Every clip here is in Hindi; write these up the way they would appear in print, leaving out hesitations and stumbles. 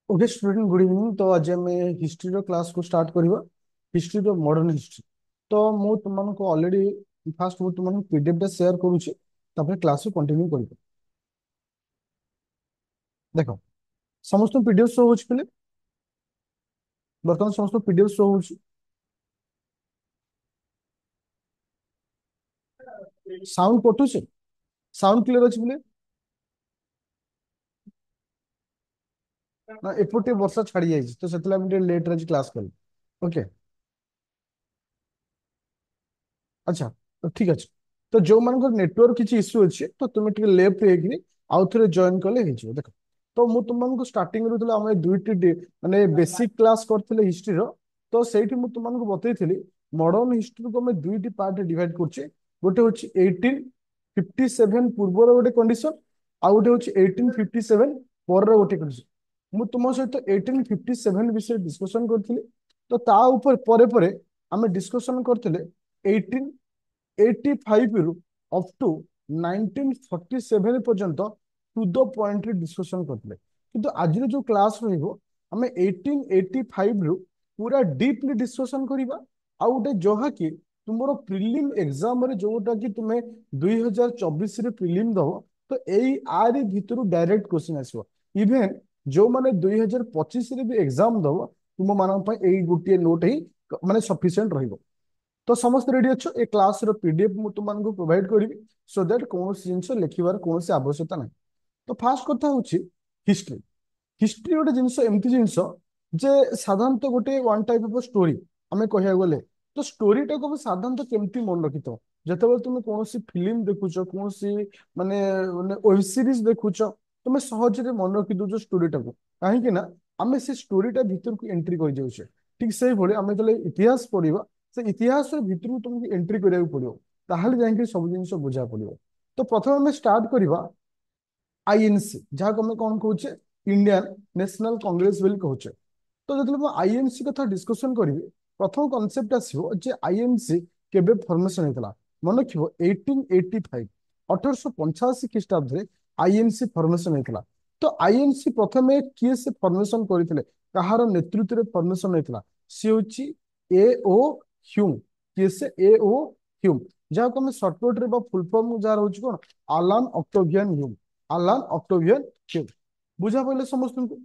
Okay student good evening. तो आज आम हिस्ट्री क्लास को स्टार्ट करवा। History modern history. तो मु तुमको ऑलरेडी फास्ट मु तुमको पीडीएफ टा शेयर करूची। तापर क्लास को कंटिन्यू करिबो। देखो समस्त पीडीएफ शो होची पले। बर्तमान समस्त पीडीएफ शो होची। साउंड कटुची। साउंड क्लियर अछि पले। ना एपटे वर्षा छाड़ी जाइछ तो सेतला हम लेट रे क्लास करी। ओके। अच्छा तो ठीक अच्छे। तो जो मान नेटवर्क किसी इश्यू अच्छे तो तुम टे लेफ्ट आउ थे जॉइन कले देख। तो मु तुमको स्टार्टिंग आम दुईटी माने बेसिक क्लास करते हिस्ट्री रो। तो सेठी मु तुमको बतई मॉडर्न हिस्ट्री को मैं दुईटी पार्ट डिवाइड करछे। गोटे हूँ 1857 पूर्वर गोटे कंडीशन आउ गोटे हूँ 1857 पर गोटे कंडीशन। मु तुम सहित 1857 विषय डिस्कशन करी। तो ता ऊपर परे परे आमे डिस्कशन करते 1885 रु अप टू 1947 पर्यंत टू द पॉइंट डिस्कशन करते। किंतु आज जो क्लास रहिबो आमे 1885 रु पूरा डीपली डिस्कशन करिबा। आ गोटे जहा कि तुमरो प्रिलिम एग्जाम रे जोटा कि तुमे 2024 रे प्रिलिम दबो। तो एई आरी भितरु डायरेक्ट क्वेश्चन आसीबो। इवन जो माने 2025 रे भी एग्जाम दबो तुम मानन पय एई गोटे नोट ही माने सफिशिएंट रहिबो। तो समस्त रेडी अच्छो ए क्लास रो पीडीएफ मु तुमको प्रोवाइड करी। सो दैट कौन जिनस लिखिबार कौन आवश्यकता नहीं। तो फास्ट कथा हूँ हिस्ट्री। हिस्ट्री गोटे जिनस एमती जिनस जे साधारणतः गोटे वन टाइप ऑफ स्टोरी आम कह गले। तो स्टोरी टाक साधारणतः केमती मन रखी था जिते तुम कौन फिल्म देखुच कौन माने वेब सीरीज देखुच तुम सहजरे मन रखी दौच स्टोरी टाक कहीं ना आम से स्टोरीटा भितर को एंट्री कर जाऊे। ठीक से भाई आम जो इतिहास पढ़ा से इतिहास भितर तुमको एंट्री करा पड़ो ताहले जाके सब जिन बुझा पड़ो। तो प्रथम आम स्टार्ट करवा आईएनसी जहाँ आम कौन कहे इंडियन नेशनल कांग्रेस बोली कहे। तो जो आईएनसी कथा डिस्कशन करी प्रथम कनसेप्ट आसो जे आईएनसी केबे फॉर्मेशन होता मन रखियो 1885 1885 ख्रीष्टाब्द आईएनसी फॉर्मेशन होता। तो आईएनसी प्रथम किए से फॉर्मेशन करते कहार नेतृत्व में फॉर्मेशन होता सी हूँ ए ओ ह्यूम। किए से ए ओ ह्यूम जहाँ को सर्टकट रे फुल फॉर्म जहाँ रोच कौन आलान ऑक्टेवियन ह्यूम। आलान ऑक्टेवियन ह्यूम बुझा पड़े समस्त को।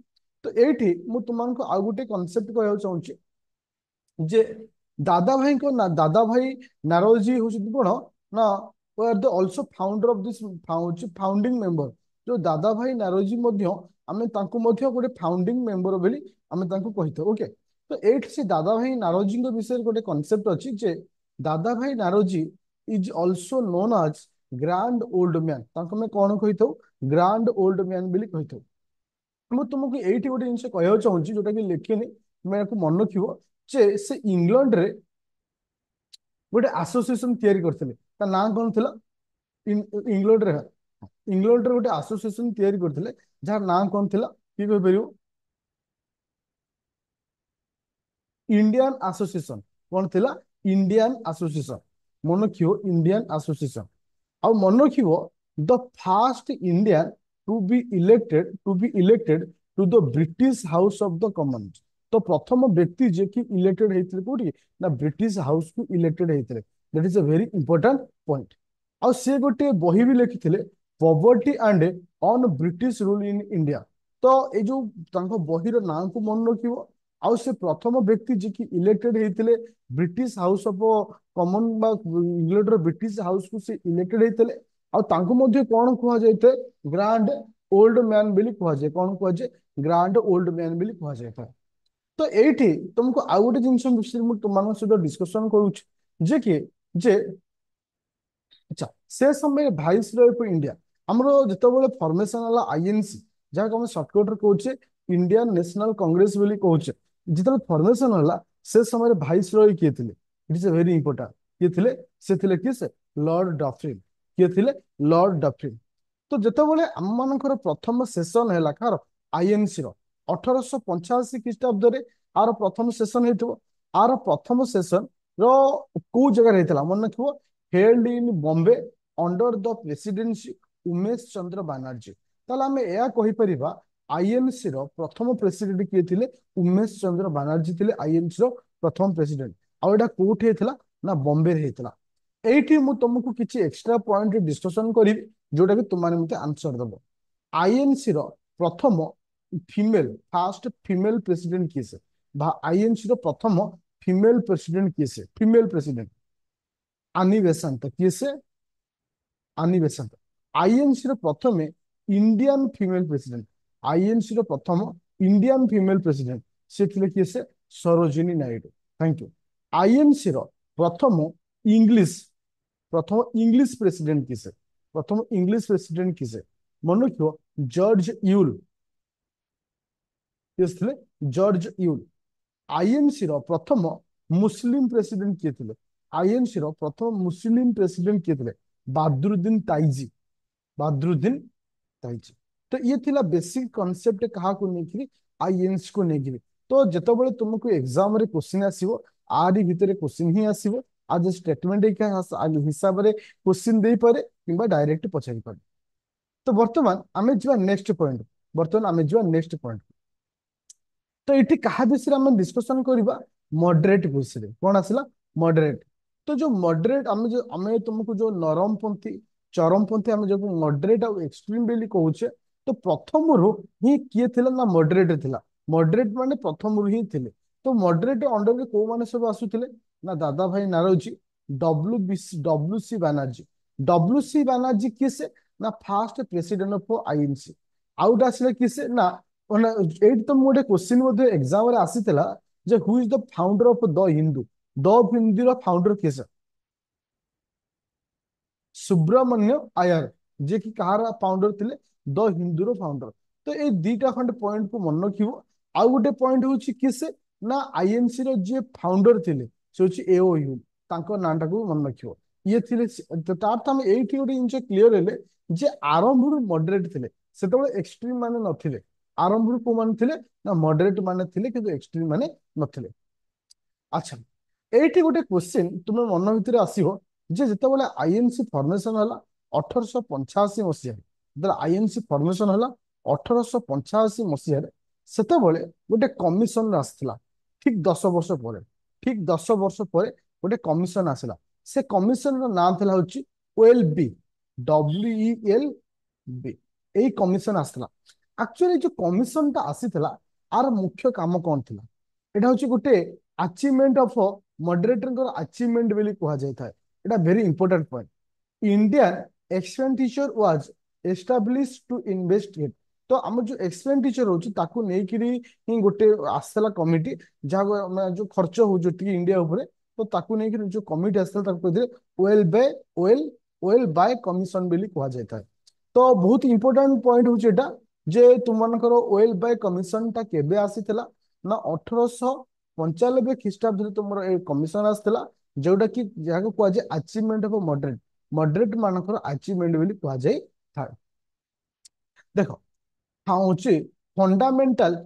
तो ये तुमको आउ गोटे कनसेप्ट कहना चाहूँगी जे दादा भाई को ना दादा भाई नारोजी हूँ कौन ना the also founder of this founding member. जो दादा भाई नारोजी आमे तांको गोटे फाउंडिंग मेंबर बोली आमे तांको कहिथो। ओके। तो एट से दादा भाई नारोजी विषय गोटे कनसेप्ट अच्छी जे Dadabhai Naoroji is also known as grand old man तांको मैं कौन कहिथो ग्रांड ओल्ड मैन बोली कहिथो। ମୁଁ ତୁମକୁ ଏଇଠି ଗୋଟେ ଜିନିଷ କହିବାକୁ ଚାହୁଁଛି ଯୋଉଟା କି ଲେଖିନି ତୁମେ ଏହାକୁ ମନେ ରଖିବ ଯେ ସେ ଇଂଲଣ୍ଡରେ ଗୋଟେ ଆସୋସିଏସନ ତିଆରି କରିଥିଲେ ତା ନାଁ କଣ ଥିଲା ଇଂଲଣ୍ଡରେ ଇଂଲଣ୍ଡରେ ଗୋଟେ ଆସୋସିଏସନ ତିଆରି କରିଥିଲେ ଯାହାର ନାଁ କଣ ଥିଲା କିଏ କହିପାରିବ इंडियन एसोसिएशन कौन थिला इंडियन एसोसिएशन मन रखियो इंडियन एसोसिएशन आउ मन रखियो the first Indian to be elected to the British house of the commons. तो प्रथम व्यक्ति जे कि इलेक्टेड हेतिले कोठी ना ब्रिटिश हाउस को इलेक्टेड हेतिले that is a very important point. आउ से गोटे बही भी लिखिथिले poverty and on British rule in India. तो ए जो तांको बहीर नाम को मन रखियो आउ से प्रथम व्यक्ति जे कि इलेक्टेड हेतिले ब्रिटिश हाउस ऑफ कॉमन बा इंग्लैंड ब्रिटिश हाउस को से इलेक्टेड हेतिले आउ तांको मध्ये कोन कुहा जायते ग्रांड ओल्ड मैन बोली कुहा जाय कोन कुहा जाय ग्रांड ओल्ड मैन बोली कुहा जायता। तो एठी तुमको आउ गोटे जिंस विषय मु तुमन सहित डिस्कशन करूछ जे कि जे अच्छा से समय भाइस रॉय ऑफ इंडिया हमरो जेतेबेले फॉर्मेशन वाला आईएनसी जहाँ को हम शॉर्टकट रे कहूचे इंडियन नेशनल कांग्रेस बोली कहूचे जेतेबेले फॉर्मेशन होला से समय भाइस रॉय किए थिले it is a very important किए थिले से थिले किए से लॉर्ड डफरिन किए थिले लॉर्ड डफरिन। तो जेतेबेले हम मानकर प्रथम सेशन हैला कार आईएनसी रो 1885 ख्रीष्टाब्द रे आर प्रथम सेशन हेतु आर प्रथम सेशन रो को जगह हेतला मन रखिबो held in Bombay under the presidency Umesh Chandra Banerjee. ताले आमे एया कहि परिबा आईएनसी रो प्रथम प्रेसिडेंट किए थिले उमेश चंद्र बनर्जी थिले आईएनसी रो प्रथम प्रेसिडेंट आ एटा कोठे हेतला ना बॉम्बे रे हेतला एठी मु तुमको किछि एक्स्ट्रा पॉइंट डिस्कशन करी जोटा कि तुम माने मते आंसर दबो आईएनसी रो प्रथम फीमेल फास्ट फीमेल प्रेसिडेंट किए से आईएनसी रो प्रथम फीमेल प्रेसिडेंट किए से फीमेल प्रेसिडेंट आनी बेसांत किए से आनी बेसांत आईएनसी रो प्रथम इंडियन फीमेल प्रेसिडेंट आईएनसी रो प्रथम इंडियन फीमेल प्रेसिडेंट से थिले किए से Sarojini Naidu thank you INC रो प्रथम इंग्लिश इंग्लिश प्रेसिडेंट किसे प्रथम इंग्लिश प्रेसिडेंट किसे मन रखियो जॉर्ज यूल किस थिले जॉर्ज यूल आईएनसी रो प्रथम मुस्लिम प्रेसिडेंट किए थिले आईएनसी रो प्रथम मुस्लिम प्रेसिडेंट किए थिले बदरुद्दीन ताइजी बदरुद्दीन ताइजी तो ये थिला बेसिक कांसेप्ट कहा को नेकिरी आईएनसी को नेकिरी तो जेतबेले तुमको एग्जाम रे क्वेश्चन आसीबो आरी भितरे क्वेश्चन ही आसीबो आज स्टेटमेंट हिसाब रे क्वेश्चन दे पारे किंबा डायरेक्ट पचारि पारे तो वर्तमान आमे जिवा नेक्स्ट पॉइंट वर्तमान आमे जिवा नेक्स्ट पॉइंट तो ये क्या विषय में डिस्कसन करवा मॉडरेट विषय कौन आसला मॉडरेट तो जो मॉडरेट आम जो आम तुमको जो नरमपंथी चरमपंथी आम जो मॉडरेट और एक्सट्रीम बेली कहूचे तो प्रथम रू ही किए थिला ना मॉडरेट थिला मॉडरेट माने प्रथम रू ही थिले तो मॉडरेट अंडर रे को माने सब आसुथिले ना दादा भाई नारोजी डब्ल्यू सी बनर्जी किसे ना फास्ट प्रेसिडेंट ऑफ आईएनसी आउट आसले किसे ना एट तो गोटे क्वेश्चन एग्जाम रे आसीथिला जे who is the founder of the Hindi रो फाउंडर किस सुब्रमण्य आयर जे कि कहार फाउंडर थिले द हिंदू रो फाउंडर तो ये दीटा खंड पॉइंट को मन रखिबो आउ गोटे पॉइंट होची किसे ना आईएनसी रो जे फाउंडर थिले से होची एओयू तांको नाटा को मन रखिबो ये थिले तो तार तो हम एठी गोटे जिंस क्लियर हेले जे आरंभ रु मॉडरेट थिले सेतबे एक्सट्रीम माने नथिले आरंभ रु को माने थिले ना मॉडरेट माने थिले किंतु एक्सट्रीम माने नथिले अच्छा एठी गोटे क्वेश्चन तुम मन भितर आसीबो जे जेतेबेले आईएनसी फॉर्मेशन हला 1885 मसिया जेतेबेले आईएनसी फॉर्मेशन हला 1885 मसिया सेतेबेले गोटे कमिशन आसथिला ठीक 10 वर्ष परे ठीक 10 वर्ष परे गोटे कमिशन आसला से कमिशन रो नाम थिला होची ओएलबी WELB एई कमिशन आसला एक्चुअली जो कमिशन ता आसीथिला आर मुख्य काम कोन थिला एटा होची गोटे अचीवमेंट ऑफ मॉडरेटर अचीवमेंट बोली कहा जाता है इटा very important point Indian expenditure was establish to investigate तो आम जो एक्सपेंडिचर होची ताकू नेकिरी ही गोटे आसला कमिटी जहाँ जो खर्च हो जो इंडिया ऊपर तो ताकू नेकिरी जो कमिटी आसला ताकू कहते ओएल बाय कमिशन बोली कहा जाता है तो बहुत इंपोर्टेंट पॉइंट होची एटा जे तुमनकर ओएल बाय कमिशन ता केबे आसीथिला ना 1895 ख्रीष्टाब्द तुम कमिशन आसला जोटा कि जहाँ कहुए अचीवमेंट ऑफ मॉडरेट मॉडरेट मानकर अचीवमेंट बोली कहा जाए था देख हाँ हूँ fundamental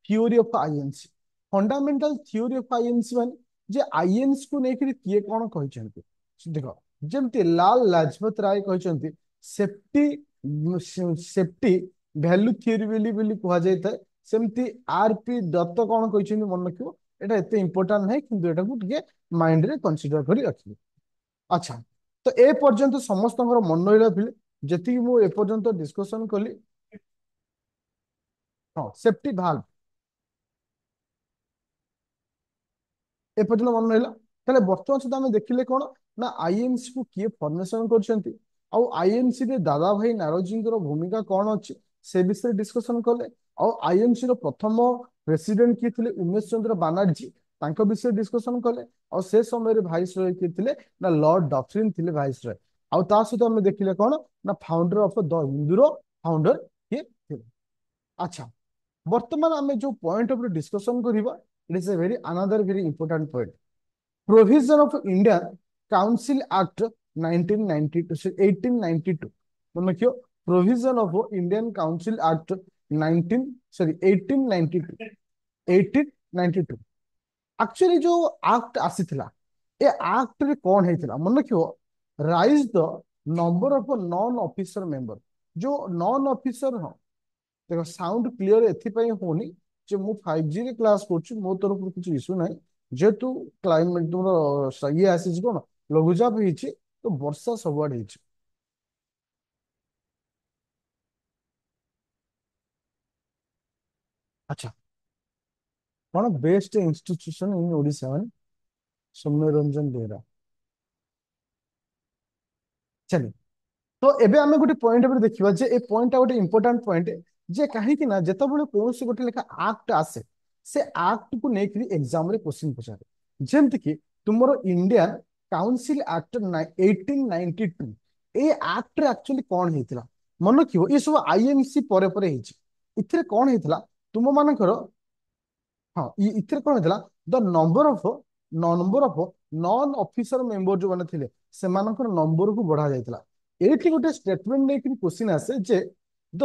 theory of INC fundamental theory of INC मान जे आईएनसी को लेकर किए कौन कहते देख जमती लाल लाजपत राय कहते सेफ्टी वैल्यू थ्योरी बोली कह जाए सेमती आरपी दत्त कौन कहते मन रखियो एटा एते इंपोर्टेंट नहीं किंतु एटा को टिके माइंड रे कंसीडर करी रखियो अच्छा तो ए पर्यंत समस्त मन रहा फिले जति मु ए पर्यंत डिस्कशन कली हाँ सेफ्टी भाल्व ए पर्यंत मन रहा ताले वर्तमान सुधा आम देखिले कौन ना आईएनसी को किए फॉर्मेशन करछंती आउ आईएनसी रे दादा भाई नारोजी भूमिका कौन अच्छी से विषय डिस्कशन कले आउ आईएनसी रो प्रथम प्रेसिडेंट किए थिले उमेश चंद्र बनर्जी तांको विषय डिस्कशन कले और से समय रे भाइस रॉय किए थिले ना लॉर्ड डफरिन थिले भाइस रॉय आउ ता सहित हम देखिले कौन ना फाउंडर ऑफ द हिंदू रो फाउंडर किए थिले अच्छा वर्तमान आम जो पॉइंट ऑफ डिस्कशन करबा it is a very another very important point provision of Indian council act 1992 1892 मन रखियो provision of Indian council act 19 sorry 1892 1892 actually जो एक्ट आसीथिला ए एक्ट रे कोन हेतिला मन रखियो rise the number of non officer member जो नॉन ऑफिसर हाँ देखो साउंड क्लियर एथिपाई होनी जे मु 5G रे क्लास करछु मो तरफ किछि इशू नाही जेतु क्लाइमेट तुमरो ये आसी कोन लघुचाप ହେଇଛି तो वर्षा सबआड ହେଇଛି। अच्छा कौन बेस्ट इंस्टीट्यूशन इन ओडिशा ମାନେ सौम्य रंजन बेहरा चलो तो एबे आमे गोटे पॉइंट पर देखिबा जे ए पॉइंट गोटे इंपोर्टेंट पॉइंट जे काहे कि ना जेतबेले कोनसी गोटे लेखा एक्ट आसे से एक्ट को नेकरी एग्जाम रे क्वेश्चन पचारे जेमति कि तुमरो इंडियन काउंसिल एक्ट 1892 ए एक्ट रे एक्चुअली कोन हेतिला मन कियो ए सब आईएमसी परे हेछि इथिरे कोन हेतिला तुम मानकर हाँ इथिरे कोन हेतिला the number of non officer member जो माने थिले सेमानकर नंबर को बढ़ा जायतिला एठी गोटे स्टेटमेंट नै कि क्वेश्चन आसे जे the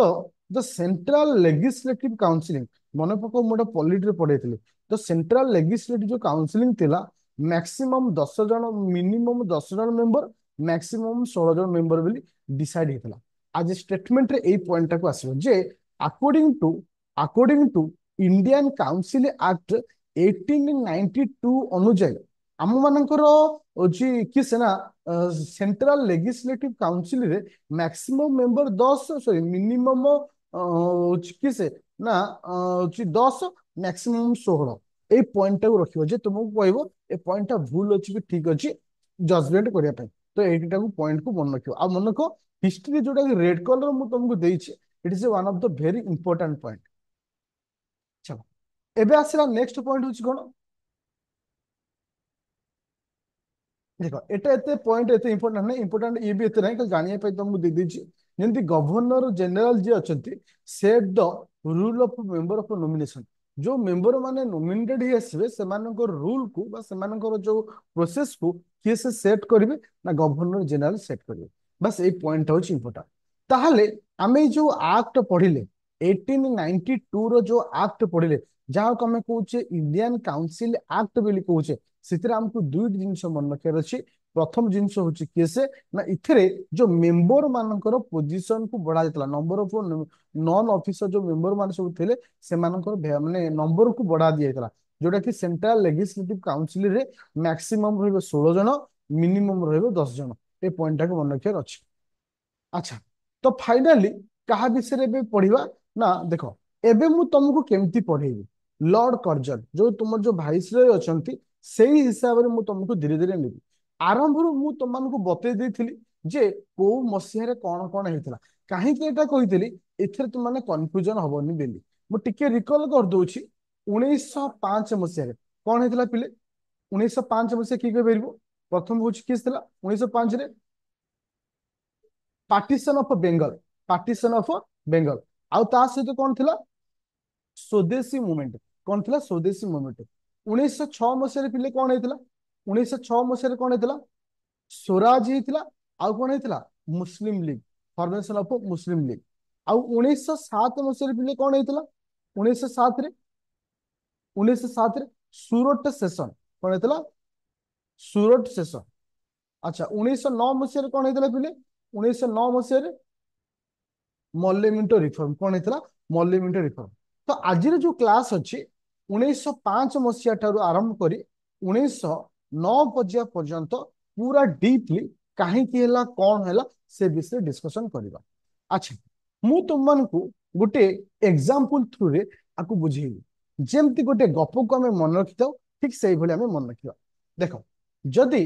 the central legislative counselling मन पको मोटा पॉलिटी रे पढैथिले द सेंट्रल लेजिस्लेटिव जो काउंसिलिंग थिला मैक्सिमम 10 जन मिनिमम 10 जन मेंबर मैक्सिमम 16 जन मेंबर बोली डिसाइड हेतिला आज स्टेटमेंट रे एई पॉइंट को आसीबो जे according to Indian council act 1892 अनुଯାୟୀ ଆମ ମାନଙ୍କର ହଉଛି କି ସେନା ସେଣ୍ଟ୍ରାଲ ଲେଜିସ୍ଲେଟିଭ କାଉନସିଲ ରେ ମ୍ୟାକ୍ସିମମ୍ ମେମ୍ବର 10 ସରି ମିନିମମ ହଉଛି କି ସେ ନା ହଉଛି 10 ମ୍ୟାକ୍ସିମମ୍ 16 ଏଇ ପଏଣ୍ଟ ଟାକୁ ରଖିବ ଯେ ତୁମକୁ କହିବ ଏ ପଏଣ୍ଟ ଟା ଭୁଲ ଅଛି କି ଠିକ ଅଛି ଜଜମେଣ୍ଟ କରିବା ପାଇଁ ତ ଏଇଟାକୁ ପଏଣ୍ଟ କୁ ମନେ ରଖିବ ଆଉ ମନେ ରଖ ହିଷ୍ଟ୍ରି ଯୋଉଟା କି ରେଡ କଲର ମୁଁ ତମକୁ ଦେଇଛି it is one of the very important point. चलो एबे आसला नेक्स्ट पॉइंट होची कोन देखो एटा एते पॉइंट एते इंपोर्टेंट नहीं इंपोर्टेंट ये भी एते नहीं कल जानिए पे तुमको दे दीची जेंति गवर्नर जनरल जे अछंती set the rule of member of nomination जो मेंबर माने नॉमिनेटेड ही आसबे सेमानकर रूल को बा सेमानकर जो प्रोसेस को किए से सेट करिवे ना गवर्नर जनरल सेट करिवे बस ए पॉइंट होची इंपोर्टेंट ताहले आमे जो एक्ट पढिले 1892 रो जो एक्ट पढिले जहाँ को आमे कहूचे इंडियन काउंसिल एक्ट बोली कहूचे ସେଥିରେ ଆମକୁ ଦୁଇଟି ଜିନିଷ ମନେ ରଖିବାର ଅଛି ପ୍ରଥମ ଜିନିଷ ହଉଛି କିଏ ସେ ନା ଏଥିରେ ଯୋଉ ମେମ୍ବର ମାନଙ୍କର ପୋଜିସନ କୁ ବଢା ଯାଇଥିଲା ନମ୍ବର ଅଫ ନନ୍ ଅଫିସର ଯୋଉ ମେମ୍ବର ମାନେ ସବୁ ଥିଲେ ସେମାନଙ୍କର ମାନେ ନମ୍ବର କୁ ବଢା ଦିଆଯାଇଥିଲା ଯୋଉଟା କି ସେଣ୍ଟ୍ରାଲ ଲେଜିସ୍ଲେଟିଭ କାଉନସିଲ ରେ ମ୍ୟାକ୍ସିମମ୍ ରହିବ 16 ଜଣ ମିନିମମ୍ ରହିବ 10 ଜଣ ଏ ପଏଣ୍ଟ ଟାକୁ ମନେ ରଖିବାର ଅଛି। अच्छा तो फाइनाली कहा विषय रे पढ़िबा ना देखो एबे मु तुमको केमती पढ़ेबी लॉर्ड कर्जन जो तुम जो भाइसरय अछंती सेही हिसाब रे मु तुमको धीरे धीरे नेबी आरंभ रु मु तुमको बतै देथिली जे को मसिया रे कोन कोन हेतिला काहे कि एटा कहितली एथरे तुम माने कंफ्यूजन हबनी बेली मु टिके रिकॉल कर दोछि 1905 मसिया रे कोन हेतिला पिले 1905 मसिया की कहबो प्रथम होछि किस थिला 1905 रे partition of Bengal partition of Bengal आउ ता सहित कौन थिला स्वदेशी मूवमेंट कौन थिला स्वदेशी मूवमेंट 1906 मसीह पिले कौन हेतिला 1906 मसीह कौन हेतिला स्वराज हेतिला आउ कौन हेतिला मुस्लिम लीग फॉर्मेशन ऑफ मुस्लिम लीग आउ 1907 मसीह पिले कौन हेतिला 1907 रे 1907 रे सूरत सेशन कौन हेतिला सूरत सेशन अच्छा 1909 मसीह कौन हेतिला पिले 1909 मसीह मल्लिमिंटो रिफॉर्म कौन हेतिला मल्लिमिंटो रिफॉर्म तो आज जो क्लास अच्छी 1905 मसीहा ठारू आरंभ करी 1909 पर्या पर्यंत पूरा डीपली कहीं कौन है से विषय डिस्कशन करवा। अच्छा मु तुम मानकु गोटे एग्जांपल थ्रू रे आकु बुझेबी जेमती गोटे गप को आमे मन रखि थाउ ठीक सेही भली आमे मन रखिबा देखो जदी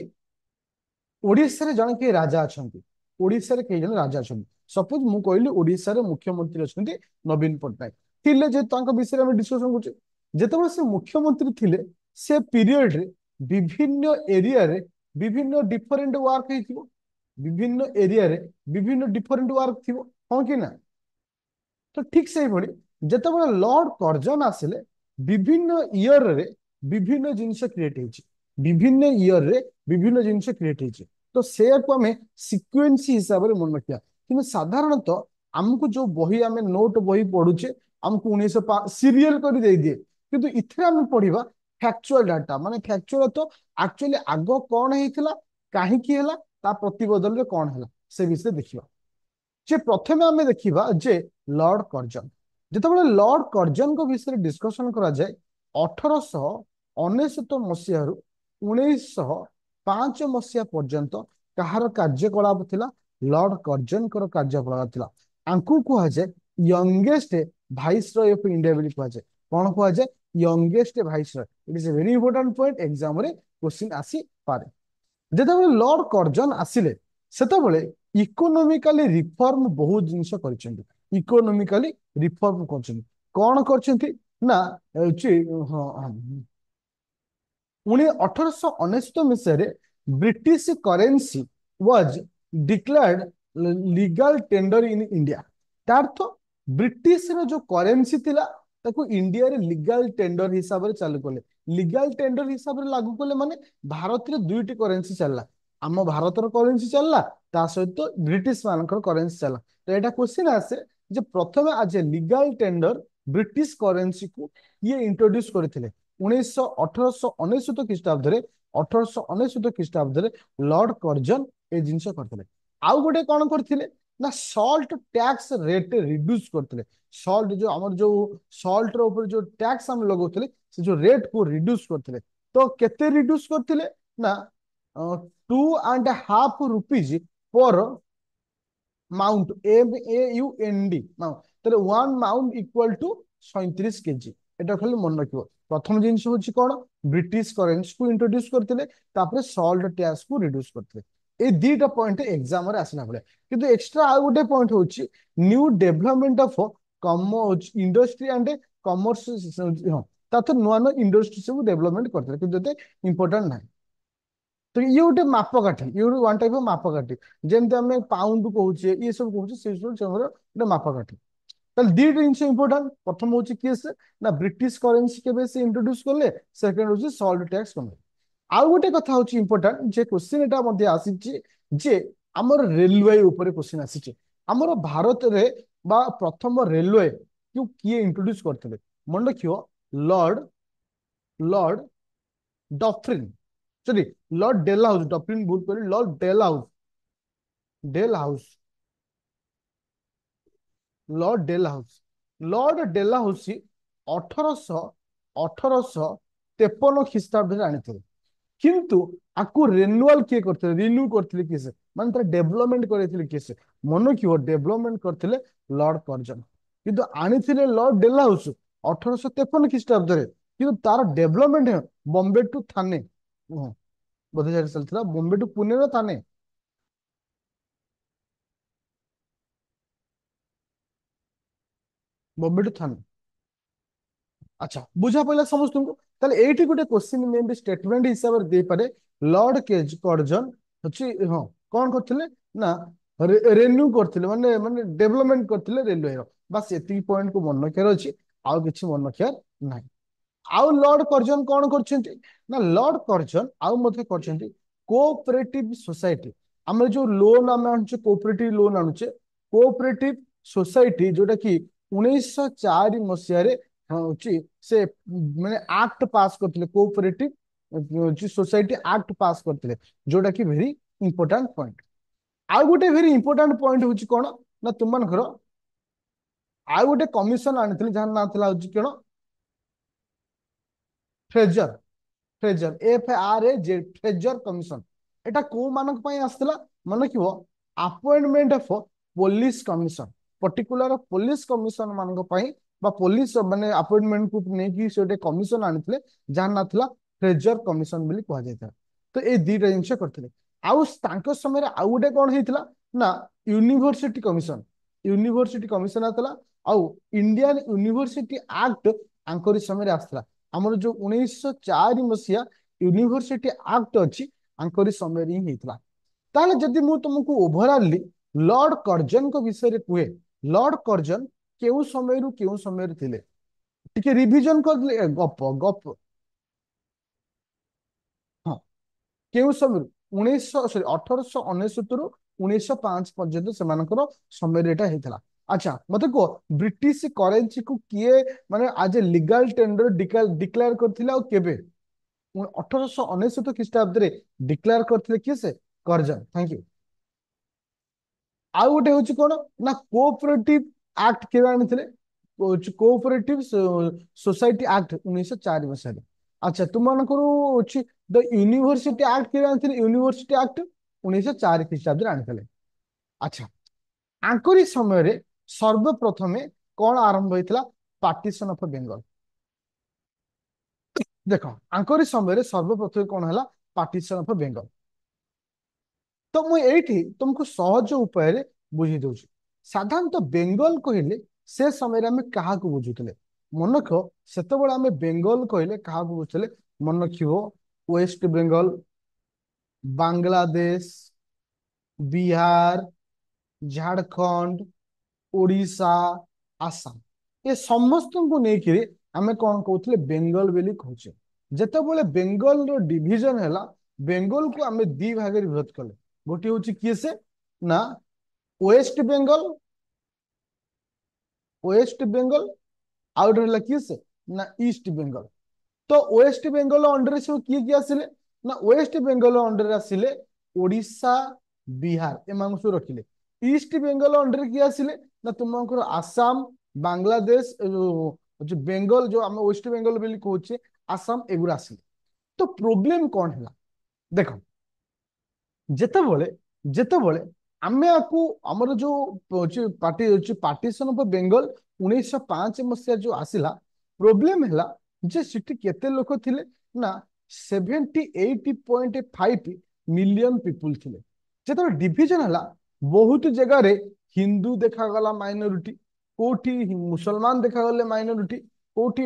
ओडिसा रे जण के राजा अछंती ओडिसा रे कई जन राजा अछंती सपोज मु कहली ओडिसा रे मुख्यमंत्री अछंती नवीन पटनायक थिले जे तांको विषय रे हम डिस्कशन करछे जेतेबे से मुख्यमंत्री थिले से पीरियड रे विभिन्न एरिया रे विभिन्न डिफरेंट वर्क हेतिबो विभिन्न एरिया रे विभिन्न डिफरेंट वर्क थिबो हां कि ना तो ठीक से भली जेतेबे लॉर्ड कर्जन आसिले विभिन्न ईयर रे विभिन्न जिनिस क्रिएट हेछि विभिन्न ईयर रे विभिन्न जिनिस क्रिएट हेछि तो से को हमें सीक्वेंस हिसाब रे मन रखिया कि साधारणतः हमको जो बही आमे नोट बही पढुचे हमको 1905 सीरियल कर दे दिए किंतु इथरे हम पढ़िबा फैक्चुअल डाटा माने फैक्चुअल तो एक्चुअली आगो कौन हेतिला काहे की हला ता प्रतिबदल रे कौन हला से विषय देखिबा जे प्रथमे आमे देखिबा जे लॉर्ड कर्जन जेतेबेले लॉर्ड कर्जन को विषय डिस्कशन करा जाए 1899 मसीह रु 1905 मसीहा पर्यंत कहार कार्यकलाप थिला लॉर्ड कर्जन कर कार्यकलाप थिला आंकु कुहा जाए यंगेस्ट भाइसरॉय ऑफ इंडिया बोली कुहा जाए कौन कुहा जाए youngest viceroy it is a very important point exam रे क्वेश्चन आसी पारे ଯେତେବେଳେ ଲର୍ଡ କର୍ଜନ ଆସିଲେ ସେତେବେଳେ ଇକୋନୋମିକାଲି ରିଫର୍ମ ବହୁତ ଜିନିଷ କରିଛନ୍ତି ଇକୋନୋମିକାଲି ରିଫର୍ମ କରିଛନ୍ତି କଣ କରିଛନ୍ତି ନା ହଉଛି ହଁ ହଁ 1899 ମସିହାରେ British currency was declared legal tender in India ତା ଅର୍ଥ ବ୍ରିଟିଶର ଯୋଉ କରେନ୍ସି ଥିଲା ତାକୁ ଇଣ୍ଡିଆରେ ଲିଗାଲ ଟେଣ୍ଡର ହିସାବରେ ଚାଲୁ କଲେ ଲିଗାଲ ଟେଣ୍ଡର ହିସାବରେ ଲାଗୁ କଲେ ମାନେ ଭାରତରେ ଦୁଇଟି କରେନ୍ସି ଚାଲିଲା ଆମ ଭାରତର କରେନ୍ସି ଚାଲିଲା ତା ସହିତ ବ୍ରିଟିଶ ମାନଙ୍କର କରେନ୍ସି ଚାଲିଲା ତ ଏଇଟା କ୍ୱେଶ୍ଚିନ୍ ଆସେ ଯେ ପ୍ରଥମେ ଆଜ ଏ ଲିଗାଲ ଟେଣ୍ଡର ବ୍ରିଟିଶ କରେନ୍ସିକୁ ଇଏ ଇଣ୍ଟ୍ରୋଡ୍ୟୁସ କରିଥିଲେ 1899 ଖ୍ରୀଷ୍ଟାବ୍ଦରେ 1899 ଖ୍ରୀଷ୍ଟାବ୍ଦରେ ଲର୍ଡ କର୍ଜନ ଏ ଜିନିଷ କରିଥିଲେ ଆଉ ଗୋଟେ କଣ କରିଥିଲେ ନା ସଲ୍ଟ ଟ୍ୟାକ୍ସ ରେଟ୍ ରିଡ୍ୟୁସ କରିଥିଲେ ସଲ୍ଟ ଯୋଉ ଆମର ଯୋଉ ସଲ୍ଟ ର ଉପରେ ଯୋଉ ଟ୍ୟାକ୍ସ ଆମେ ଲଗାଉଥିଲେ ସେ ଯୋଉ ରେଟ୍ କୁ ରିଡ୍ୟୁସ କରିଥିଲେ ତ କେତେ ରିଡ୍ୟୁସ କରିଥିଲେ ନା 2.5 rupees पर माउंट MAUND माउंट তাহলে 1 माउंट इक्वल टू 37 केजी এটা খালি মনে রাখিব প্রথম জিনিস হচ্ছে কোন ব্রিটিশ করেন্সি কু ইন্ট্রোডিউস করতে তারপরে সল্ট ট্যাক্স কু রিডিউস করতে এই দুইটা পয়েন্ট এক্সাম রে আসলা ভলে কিন্তু এক্সট্রা আর গোটে পয়েন্ট হচ্ছে new development of commerce industry and commerce হ্যাঁ তাতে নূয়া নূয়া ইন্ডস্ট্রি সব ডেভেলপমেন্ট করতে কিন্তু এতে ইম্পর্টেন্ট নাই तो ये गोटे मापकाठी ये गोटे वन टाइप मापकाठी जेमती आम पाउंड कहे ये सब कहे से गोटे मापकाठी ताहले दुईटा जिन इंपोर्टाट प्रथम हूँ किए से ना ब्रिटिश करेन्सी के से इंट्रोड्यूस कले सेकेंड हूँ सल्ट टैक्स कले आउ गोटे कथा हूँ इंपोर्टाट जे क्वेश्चन एटा आसी जे आमर रेलवे ऊपर क्वेश्चन आसी आमर भारत रे बा प्रथम रेलवे क्यों किए इंट्रोड्यूस करते मन रखियो lord lord Dufferin sorry lord Dalhousie Dufferin भूल कर lord Dalhousie Dalhousie lord Dalhousie lord Dalhousie 1853 ଖ୍ରୀଷ୍ଟାବ୍ଦରେ ଆଣିଥିଲେ କିନ୍ତୁ ଆକୁ ରେନ୍ୟୁଆଲ କିଏ କରିଥିଲେ ରିନ୍ୟୁ କରିଥିଲେ କିଏ ସେ ମାନେ ତାର ଡେଭଲପମେଣ୍ଟ କରିଥିଲେ କିଏ ସେ ମନେ କିଏ ଡେଭଲପମେଣ୍ଟ କରିଥିଲେ ଲର୍ଡ କର୍ଜନ କିନ୍ତୁ ଆଣିଥିଲେ ଲର୍ଡ ଡେଲହାଉସ 1853 ଖ୍ରୀଷ୍ଟାବ୍ଦରେ କିନ୍ତୁ ତାର ଡେଭଲପମେଣ୍ଟ ବମ୍ବେ ଟୁ ଥାନେ ବୋଧେ ଚାଲିଥିଲା ବମ୍ବେ ଟୁ ପୁନେର ଥାନେ बॉम्बे टू थाने अच्छा बुझा पड़ा समस्त को ताले एठी गोटे क्वेश्चन मे भी स्टेटमेंट हिसाब से दे पारे लॉर्ड केज कर्जन अछि हां कोन करथिले ना रेन्यू करथिले माने माने डेवलपमेंट करथिले रेलवे रो बस एती पॉइंट को मन रखियार अछि आउ किछि मन रखियार नाही आउ लॉर्ड कर्जन कोन करछंती ना लॉर्ड कर्जन आउ मध्ये करछंती कोऑपरेटिव सोसाइटी हमर जो लोन हम आनुचे कोऑपरेटिव लोन आनुचे कोऑपरेटिव सोसाइटी जोटा कि 1904 मसीह रे होची से माने एक्ट पास करथिले कोऑपरेटिव सोसाइटी एक्ट पास करथिले जोटा कि वेरी इंपोर्टेंट पॉइंट आउ गोटे वेरी इंपोर्टेंट पॉइंट होची कोन ना तुम मानकर आउ गोटे कमिशन आनिथिले जहां ना थिला होची कोन treasure treasure FRAZ treasure commission एटा को मानक पई आस्थिला मन किबो appointment of police commission particular police commission मानक पई बा पुलिस माने अपॉइंटमेंट को ने कि सेटे कमिशन आनिथिले जहां ना थिला ट्रेजर कमिशन बोली कहा जायता तो ए दीटा जिंस करथिले आउ तांको समय रे आउ गोटे कोन हेतिला ना यूनिवर्सिटी कमिशन आतला आउ इंडियन यूनिवर्सिटी एक्ट आंकरी समय रे आस्थिला हमर जो 1904 मसीहा यूनिवर्सिटी एक्ट अछि आंकरी समय रे हेतिला ताले जदि मु तुमको ओवरऑल लॉर्ड कर्जन को विषय रे कुहे लॉर्ड कर्जन केउ समय रु केउ समय रे थिले टिके रिवीजन कर गप गप हाँ केउ समय 1899 रु 1905 पर्यंत सेमानकर समय रे एटा हेतिला अच्छा मते को ब्रिटिश करेंसी को किए माने आज ए लीगल टेंडर डिक्लेयर करथिला और केबे 1899 ଖ୍ରୀଷ୍ଟାବ୍ଦରେ डिक्लेयर करथिले किए से कर्जन थैंक यू ଆଉ ଗୋଟେ ହଉଛି କଣ ନା କୋଅପରେଟିଭ ଆକ୍ଟ କେବେ ଆଣିଥିଲେ? କୋଅପରେଟିଭ सोसाइटी ଆକ୍ଟ 1904 ମସିହାରେ। ଆଚ୍ଛା ତୁମମାନଙ୍କର ଅଛି ଦ ୟୁନିଭର୍ସିଟି ଆକ୍ଟ କେବେ ଆଣିଥିଲେ? ୟୁନିଭର୍ସିଟି ଆକ୍ଟ 1904 ଖ୍ରୀଷ୍ଟାବ୍ଦରେ ଆଣିଥିଲେ। ଆଚ୍ଛା ଆଙ୍କରି ସମୟରେ ସର୍ବପ୍ରଥମେ କଣ ଆରମ୍ଭ ହେଇଥିଲା? Partition of Bengal. ଦେଖ ଆଙ୍କରି ସମୟରେ ସର୍ବପ୍ରଥମେ କଣ ହେଲା? Partition of Bengal. ତ ମୁଁ ଏଇଠି ତୁମକୁ ସହଜ ଉପାୟରେ ବୁଝେଇ ଦଉଛି। ସାଧାରଣତଃ ବେଙ୍ଗଲ କହିଲେ ସେ ସମୟରେ ଆମେ କାହାକୁ ବୁଝୁଥିଲେ? ମନେ ରଖ ସେତେବେଳେ ଆମେ ବେଙ୍ଗଲ କହିଲେ କାହାକୁ ବୁଝୁଥିଲେ? ମନେ ରଖିବ ୱେଷ୍ଟ ବେଙ୍ଗଲ, ବାଂଲାଦେଶ, ବିହାର, ଝାଡଖଣ୍ଡ, ओडिशा, आसाम ए समस्त को लेकिन आमे कौन कहते बेंगल बोली कहचे। जेतेबेले बेंगल रो डिवीजन हैला, बेंगल को आमे दी भागे विभक्त कले। गोटे होची किए से ना वेस्ट बेंगल, वेस्ट बेंगल आउट हैला किए से ना ईस्ट बेंगल। तो वेस्ट बेंगल अंडर सब किए किए आसिले ना वेस्ट बेंगल अंडर आसिले ओडिशा, बिहार एमान सब रखिले। ईस्ट बेंगल अंडर किए आसिले ना तुमकर आसाम, बांग्लादेश जो बेंगल जो आम वेस्ट बेंगल बोली कहूचे आसाम एगुड़ा आसिले। तो प्रोब्लेम कौन है? देखो ଯେତେବେଳେ ଯେତେବେଳେ ଆମେ ଆକୁ ଆମର ଯୋଉ ପାର୍ଟିସନ ଅଫ ବେଙ୍ଗଲ 1905 ମସିହା ଯୋଉ ଆସିଲା, ପ୍ରୋବ୍ଲେମ ହେଲା ଯେ ସେଠି କେତେ ଲୋକ ଥିଲେ ନା 78.5 ମିଲିୟନ ପିପୁଲ ଥିଲେ। ଯେତେବେଳେ ଡିଭିଜନ ହେଲା ବହୁତ ଜାଗାରେ ହିନ୍ଦୁ ଦେଖାଗଲା ମାଇନରିଟି, କୋଉଠି ମୁସଲମାନ ଦେଖାଗଲେ ମାଇନରିଟି, କୋଉଠି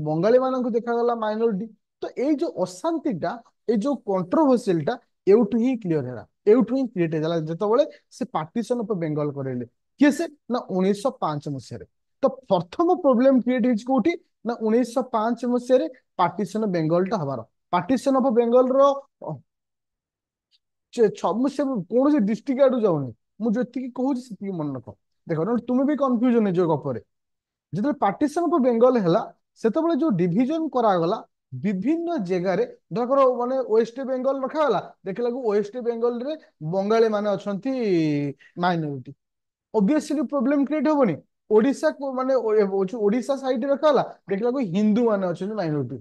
ବଙ୍ଗାଳୀ ମାନଙ୍କୁ ଦେଖାଗଲା ମାଇନରିଟି। ତ ଏଇ ଯୋଉ ଅଶାନ୍ତିଟା, ଏଇ ଯୋଉ କଣ୍ଟ୍ରୋଭର୍ସିଆଲଟା एवठू ही क्लियर है, एवठू ही क्रिएट है जितेबाला से पार्टीशन ऑफ बेंगल करेले। किए से ना 1905 मसीह। तो प्रथम प्रोब्लेम क्रिएट होती ना 1905 मसीह पार्टीशन बेंगल टा हबार। पार्टीशन ऑफ बेंगल रो कौन से डिस्ट्रिक्ट आड़ू जाऊनी, मुझे कहूँ से मन रख। देख तुम्हें भी कन्फ्यूजन है गपर। जो पार्टीशन ऑफ बेंगल है सेतबेले जो डिवीजन करागला विभिन्न जगार धर माने वेस्ट बेंगल रखागला, देखला वेस्ट बेंगल रे बंगाली माने अछंती माइनॉरिटी, ऑब्वियसली प्रॉब्लम क्रिएट होबनी। ओडिशा को माने ओडिशा साइड रखागला, देखला हिंदू माने अछंती माइनॉरिटी।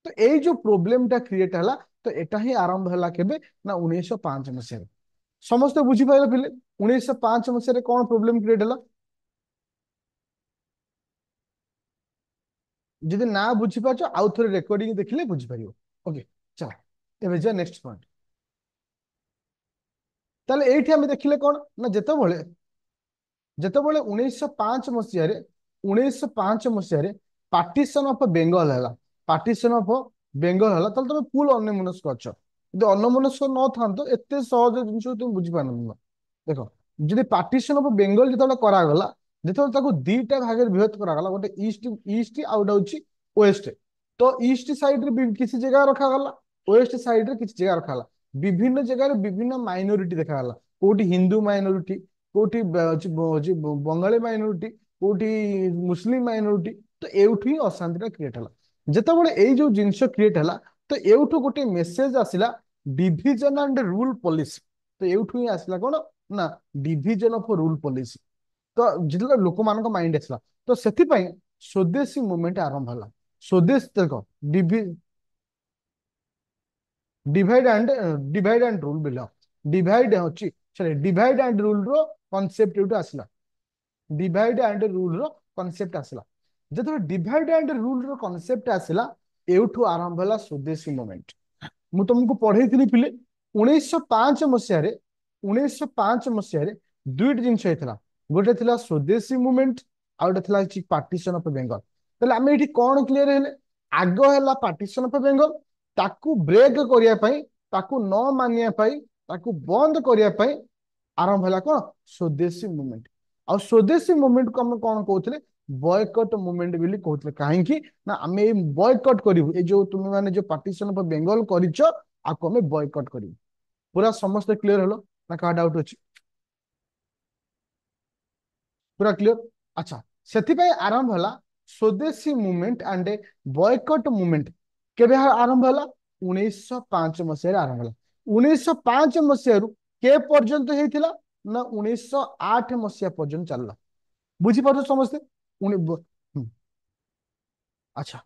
तो एई जो प्रॉब्लम टा क्रिएट हला, तो एटा ही आरंभ हला केबे ना 1905 मसिया। समस्त बुझी पाइले पिले 1905 मसिया कौन प्रॉब्लम क्रिएट हला? जदि ना बुझी पाच आउ थे रेकर्डिंग देखिले बुझी पारियो। ओके चल एबे जा नेक्स्ट पॉइंट। ताले एठी हम देखिले कौन ना जेतेबेले जेतेबेले 1905 मसिया रे 1905 मसिया रे पार्टीशन ऑफ बेंगल हला, पार्टीशन ऑफ बेंगल हला। ताले तुम फुल अन्यमनस्क अछ। यदि अन्यमनस्क न थांतो एते सहज जिंस तुम बुझी पारन। देखो जदि पार्टीशन ऑफ बेंगल जेतेबेले करा गला, जेतेबेले ताको दीटा भाग रे विभक्त करा गला, गोटे ईस्ट ईस्ट आ गोटे होची वेस्ट। तो ईस्ट साइड रे किसी जगह रखा गला, वेस्ट साइड रे किसी जगह रखा गला। विभिन्न जगह रे विभिन्न माइनॉरिटी देखा गला, कोठी हिंदू माइनॉरिटी, कोठी बंगाली माइनॉरिटी, कोठी मुस्लिम माइनॉरिटी। तो एउठी ही अशांति क्रिएट हला। जेतेबेले एई जो जिंस क्रिएट हला, तो एउठू गोटे मेसेज आसिला डिविजन एंड रूल पॉलिसी। तो एउठू ही आसिला कोन ना डिविजन ऑफ रूल पॉलिसी। तो जितने लोक मान माइंड आसला, तो से स्वदेशी मूवमेंट आरंभ हला। स्वदेश देखो डिवाइड एंड रूल बिल डिवाइड होची सॉरी डिवाइड एंड रूल रो कांसेप्ट एउटा आसला। डिवाइड एंड रूल रो कांसेप्ट आसला। जब डिवाइड एंड रूल रो कांसेप्ट आसला, एउठू आरंभ हला स्वदेशी मूवमेंट। मु तुमको पढ़े पिले 1905 मसीह 1905 मसीह दुईट जिनस होता। गोटे थिला स्वदेशी मूवमेंट, आ गोटे थिला पार्टीशन ऑफ बेंगल। ताले आमे एठी कोन क्लियर हेले? आग हैला पार्टीशन ऑफ बेंगल, ताकू ब्रेक करिया पई, ताकू न मानिया पई, ताकू बंद करिया पई आरंभ होला कोन स्वदेशी मूवमेंट। आ स्वदेशी मूवमेंट को हम कोन कहउतले? बॉयकॉट मूवमेंट बोली कहउतले। काहे कि ना आमे ए बॉयकॉट करिवु, ए जो तुम माने जो पार्टीशन ऑफ बेंगल करिचो आको हमें बॉयकॉट करिवु। पूरा समस्त क्लियर हलो ना? का डाउट अछि? पूरा क्लियर? अच्छा सेथिपाई आरंभ होला स्वदेशी मूवमेंट एंड बॉयकॉट मूवमेंट। केबे आरंभ होला? 1905 मसीह आरंभ होला। 1905 मसीह के पर्यंत हेतिला ना 1908 मसीहा पर्यंत चलला बुझीपार समस्ते अच्छा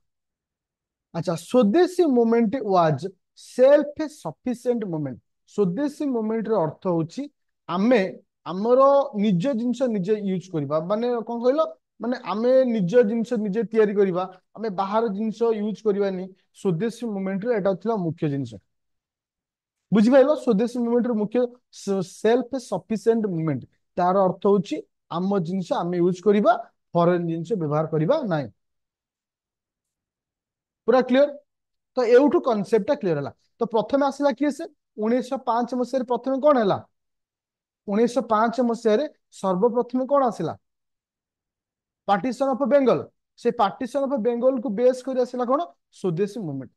अच्छा स्वदेशी movement was self sufficient movement स्वदेशी मूवमेंट रो अर्थ होची आमे हमर निज जिंस निजे यूज करबा माने कोन कहलो माने आमे निज जिंस निजे तयारी करबा आमे बाहर जिंस यूज करबानी स्वदेशी मूवमेंट रो एटा थिला मुख्य जिंस बुझी पाइलो स्वदेशी मूवमेंट रो मुख्य सेल्फ सफिशिएंट मूवमेंट तार अर्थ होची आम जिंस आमे यूज करबा फॉरेन जिंस व्यवहार करबा नाही पूरा क्लियर तो एउठू कॉन्सेप्ट क्लियर है तो प्रथम आसला किए से 1905 मसीह प्रथम कौन है 1905 मसीह सर्वप्रथम कौन आसला पार्टीशन ऑफ बेंगल से पार्टीशन ऑफ बेंगल को बेस कर आसला कौन स्वदेशी मूवमेंट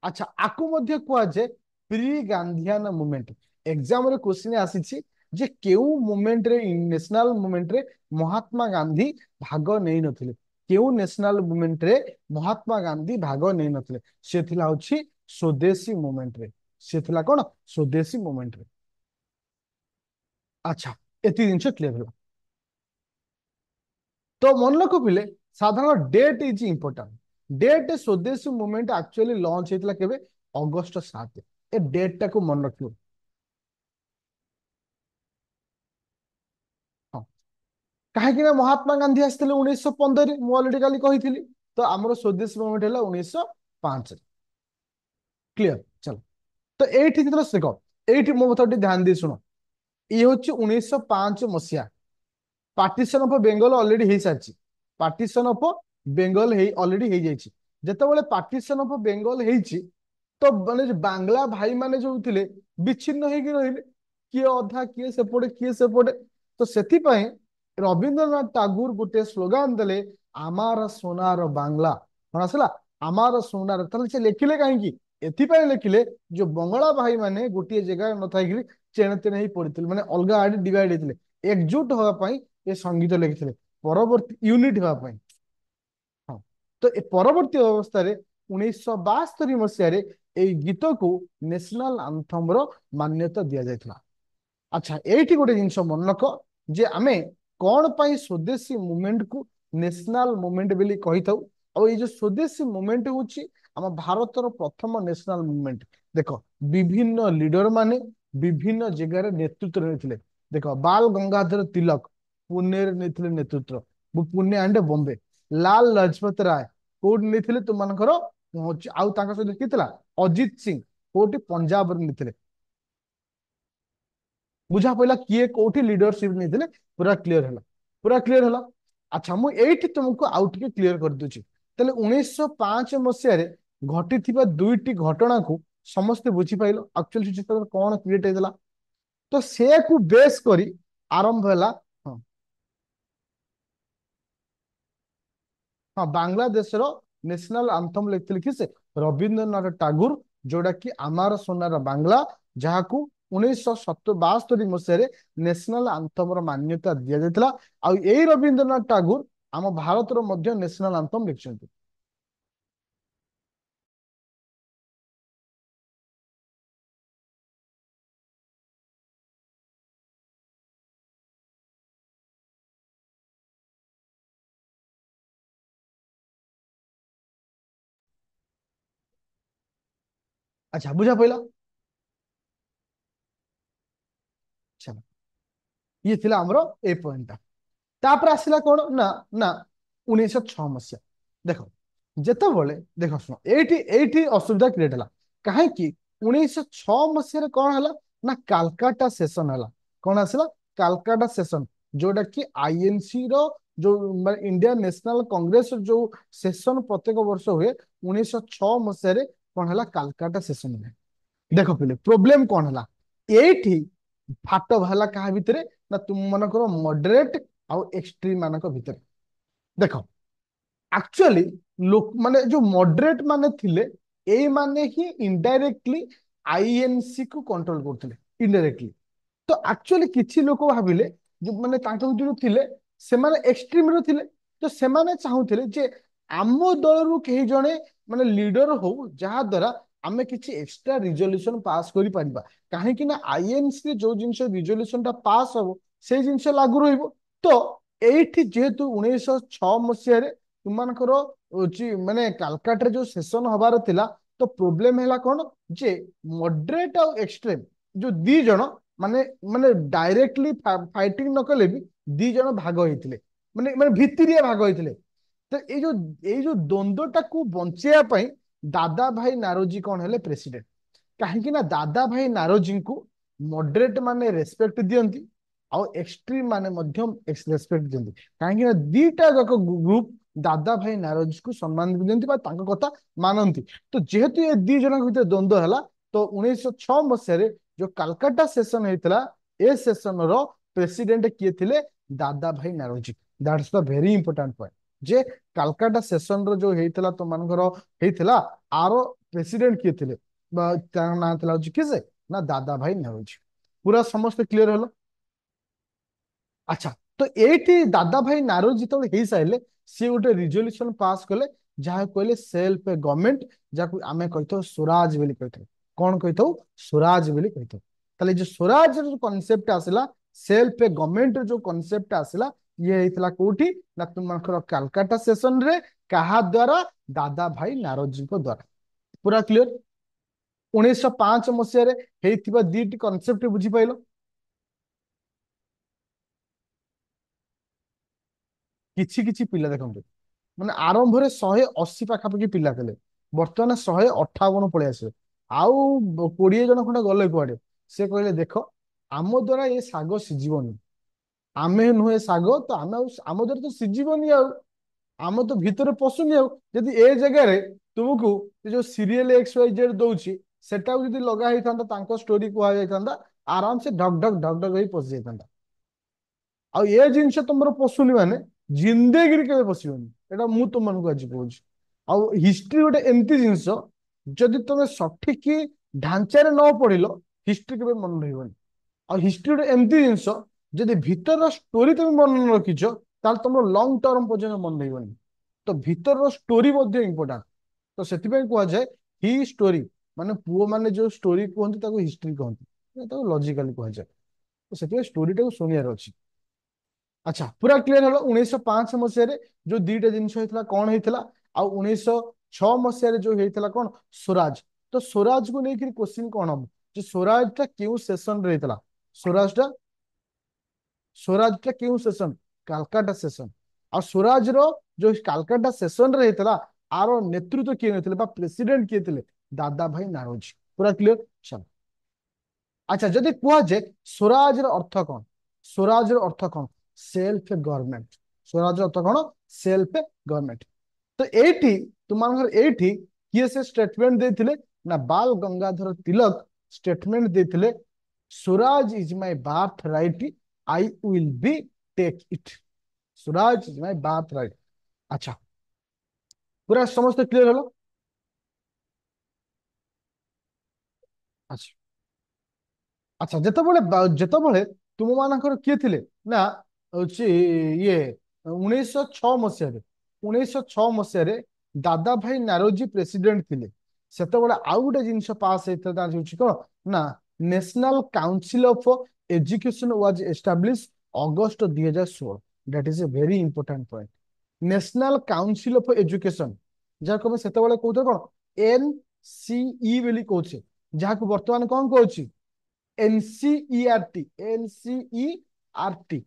अच्छा आकु मध्य कुआ जे प्री गांधीयन मूवमेंट एग्जाम रे क्वेश्चन आसीछि जे केउ मूवमेंट रे नेशनल मूवमेंट रे महात्मा गांधी भाग नै नथिले केउ नेशनल मूवमेंट रे महात्मा गांधी भाग नै नथिले से थिला होछि स्वदेशी मूवमेंट रे से थिला कोन स्वदेशी मूवमेंट रे अच्छा एति जिंस क्लियर होला तो मन रख पिले साधारण डेट इज इंपोर्टेंट डेट स्वदेशी मूवमेंट एक्चुअली लॉन्च हेतला केबे अगस्त 7 ए डेट टाको मन रखियो हाँ कहीं महात्मा गांधी आसते 1915 मु अलरेडी काली कही तो आमर स्वदेशी मूवमेंट है 1905 क्लियर चलो तो ये देख ये मो कथा ध्यान दी शुण ये हूँ 1905 मसीहा पार्टीशन ऑफ बेंगल ऑलरेडी हो सारी पार्टीशन ऑफ बेंगल ऑलरेडी हो जाए जिते पार्टीशन ऑफ बेंगल हो तो माने बांग्ला भाई माने जो थे विच्छिन्न होगी रहिले किए अधा किए सेपटे किए सेपटे तो से रवींद्रनाथ टागोर गोटे स्लोगान देले आमार सोनार बांग्ला कौन आसला आमार सोनार से लिखिले कहीं एथिपाई लिखिले जो बंगला भाई माने गोटे जगह न थी चेण तेण ही पड़ते माने अलग आड़े डिवाइड होते एकजुट होगापाई ये संगीत लिखिले परवर्ती यूनिट होगापाई हाँ तो ए परवर्ती अवस्था 1972 मसीह गीत को नेशनल आंथम रो मान्यता दि जाइथिला अच्छा एठी गोटे जिनस मन रख जे आमे कौन पाई स्वदेशी मूवमेंट को नेशनल मूवमेंट बोली कही थाउ और ये जो स्वदेशी मूवमेंट होची आम भारतर प्रथम नेशनल मूवमेंट देख विभिन्न लीडर माने विभिन्न जगह नेतृत्व नहीं देख बाल गंगाधर तिलक पुणे नहीं नेतृत्व पुणे एंड बॉम्बे लाल लाजपत राय कोड नहीं तुम आउ सहित किए अजित सिंह कोटी पंजाब नहीं बुझा पड़ा किए कोठी लीडरशिप नहीं पूरा क्लीयर है पूरा क्लीयर है अच्छा मुझे तुमको आउ टे क्लीयर कर दूची 1905 मसीह घटी दुईटी घटना को समस्ते बुझीपाल एक्चुअली सिचुएशन कौन क्रिएट होता तो से को बेस करी आरंभ है हाँ हाँ बांग्लादेश नेशनल आंथम लिखते कि से रवींद्रनाथ टागोर जोड़ा कि आमार सोनार बांग्ला जहाँ को 1972 मसीह नेशनल आंथम मान्यता दि जाता आई रवींद्रनाथ टागोर आम भारत नेशनल आंथम लिखिं अच्छा बुझा पड़ा चलो ये थिला हमरो ए पॉइंट तापर आसला कौन ना ना 1906 मसीहा देख जिते बड़े देख शुण ये असुविधा क्रिएट है कहीं 1906 मसीह कौन है ना कालकाटा सेशन है कौन आसला कालकाटा सेशन जोटा कि आईएनसी रो जो इंडियन नेशनल कांग्रेस जो सेशन प्रत्येक वर्ष हुए 1906 मसीह कौन है कालकाटा सेशन में देख पे प्रोब्लेम कौन है ये फाट बाहला क्या भितर ना तुम मनकर मॉडरेट आउ एक्सट्रीम मानक भितर देख एक्चुअली लोक माने जो मॉडरेट माने थिले ए माने ही इनडायरेक्टली आईएनसी को कंट्रोल करथिले इनडायरेक्टली तो एक्चुअली किछि लोक भाबिले जो माने तांका जो थिले से माने एक्सट्रीम रो थिले तो से माने चाहुथिले जे आम दल रु केही जणे माने लीडर हो जहा द्वारा आमे किछि एक्स्ट्रा रिजोल्यूशन पास करि परिबा काहे ना आईएनसी जो जिंस रिजोल्यूशन टा पास हो से जिंस लागू रहिबो तो एठी जेहेतु 1906 मसिया रे तुमानकर माने कालकाटा जो सेशन हबार थिला तो प्रोब्लेम हैला कोन जे मॉडरेट और एक्सट्रीम जो दी जण माने माने डायरेक्टली फाइटिंग न कले भी दी जण भाग होइथिले माने माने भितरिया भाग होइथिले तो ये जो द्वंद्वटा को बंचेया पई दादा भाई नारोजी कौन हेले प्रेसिडेंट कहीं ना दादा भाई नारोजी को मॉडरेट माने रेस्पेक्ट दियंती आउ एक्सट्रीम माने मध्यम रेस्पेक्ट दियंती कहीं ना दीटा जाक ग्रुप दादा भाई नारोजी को सम्मान दियंती बा तांको कथा मानंती तो जेहेतु ये दी जन भीतर द्वंद्व हैला तो 1906 मसीह जो कलकत्ता सेशन होता ए सेशन रो प्रेसिडेंट किए थिले Dadabhai Naoroji that's the very important point जे कलकत्ता सेशन रो जो हेतला तो मानकर हेतला आरो प्रेसिडेंट किए थिले ना किसे ना दादा भाई नरोजी पूरा समस्त क्लियर हलो अच्छा तो एटी दादा भाई नारोजी तो हो सारे सी गोटे रिजोल्यूशन पास कले जहाँ कहले सेल्फ गवर्नमेंट जहाँ आम कही स्वराज बोली कही कौन कही स्वराज बोली कही ताले जो स्वराज जो कॉन्सेप्ट आसला सेल्फ गवर्नमेंट जो कॉन्सेप्ट आसला ये होता कौटी ना तुम कलकाता सेशन रे कहा द्वारा दादा भाई नारोजी द्वारा पूरा क्लियर 1905 मसीह दीटी कनसेप्ट बुझीपाल किछि किछि पिला देखते माने आरंभ में 180 पाखापाखि पिला थे बर्तमान 158 पलि आसे आउ 20 जन खंडे गले कुआडे से कहले देख आम द्वारा ये साग सिझबनी आमे नुहे साग तो आम आम द्वारा तो सिझबनी आम तो भितर पशुनी आदि ए जगह तुमको जो सीरियल एक्स वाई जेड दौची सेटा जब लगा होता स्टोरी कहता आराम से ढक ढक ढक ढक हो पशि जाता आ ये जिनस तुम पशुनी माने जिंदगी के पशुनी एटा मु तुमको आज कहूँ आउ हिस्ट्री गोटे एमती जिनस जदि तुम सठिक ढांचार न पढ़ल हिस्ट्री के मन रही आ हिस्ट्री गोटे एमती जिनस जदि भीतर स्टोरी तुम मन न रखिच तुम लंग टर्म पर्यटन मन रही तो भीतर स्टोरी इंपोर्टाट तो से कहुए ही स्टोरी माने पुओ माने जो स्टोरी कहते हिस्ट्री कहते लॉजिकली कहुए तो से स्टोरी टाक शुणियार अच्छी अच्छा पूरा क्लियर हलो 1905 मसीह जो दीटा जिन होता कौन होता आ 1906 मसीह जो होता कौन स्वराज तो स्वराज को लेकर क्वेश्चन कौन हम जो स्वराज टा क्यों सेशन रहता स्वराज टा क्यों सेशन कलकाता सेशन आ स्वराज रो जो कलकाता सेशन रहता आर नेतृत्व किए नहीं प्रेसिडेंट किए थे दादा भाई नारोजी पूरा क्लियर चल अच्छा जदि कहुए स्वराज अर्थ कौन स्वराज अर्थ कौन सेल्फ गवर्नमेंट स्वराज अर्थ कौन सेल्फ गवर्नमेंट तो एटी तुम एटी किए से स्टेटमेंट देथिले ना बाल गंगाधर तिलक स्टेटमेंट देथिले Swaraj is my birth right I will be take it Swaraj is my birth right अच्छा पूरा समस्त क्लियर हलो अच्छा अच्छा जितेबाला तुम मानकर किए थिले ना हচ্ছে ये 1906 मसीह 1906 मसीह दादा भाई नारोजी प्रेसिडेंट थिले सेतेबेले आउ गोटे जिनस पास होता कौन ना national council of education was establish August 2016 that is a very important point national council of education जहाँ कम से कहते कौन एनसीई बोली कहचे जहाँ को वर्तमान कौन कहूँ एनसीईआरटी एनसीईआरटी